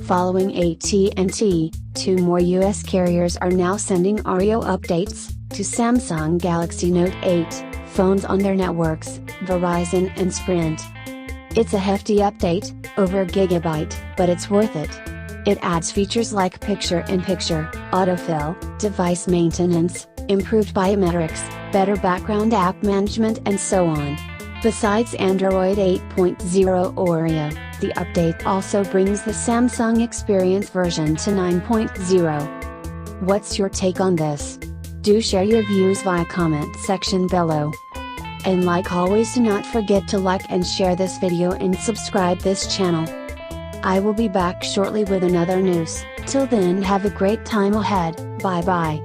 Following AT&T, 2 more US carriers are now sending Oreo updates to Samsung Galaxy Note8 phones on their networks, Verizon and Sprint. It's a hefty update, over a gigabyte, but it's worth it. It adds features like picture-in-picture, autofill, device maintenance, improved biometrics, better background app management and so on. Besides Android 8.0 Oreo, the update also brings the Samsung Experience version to 9.0. What's your take on this? Do share your views via comment section below. And like always, do not forget to like and share this video and subscribe this channel. I will be back shortly with another news. Till then, have a great time ahead. Bye bye.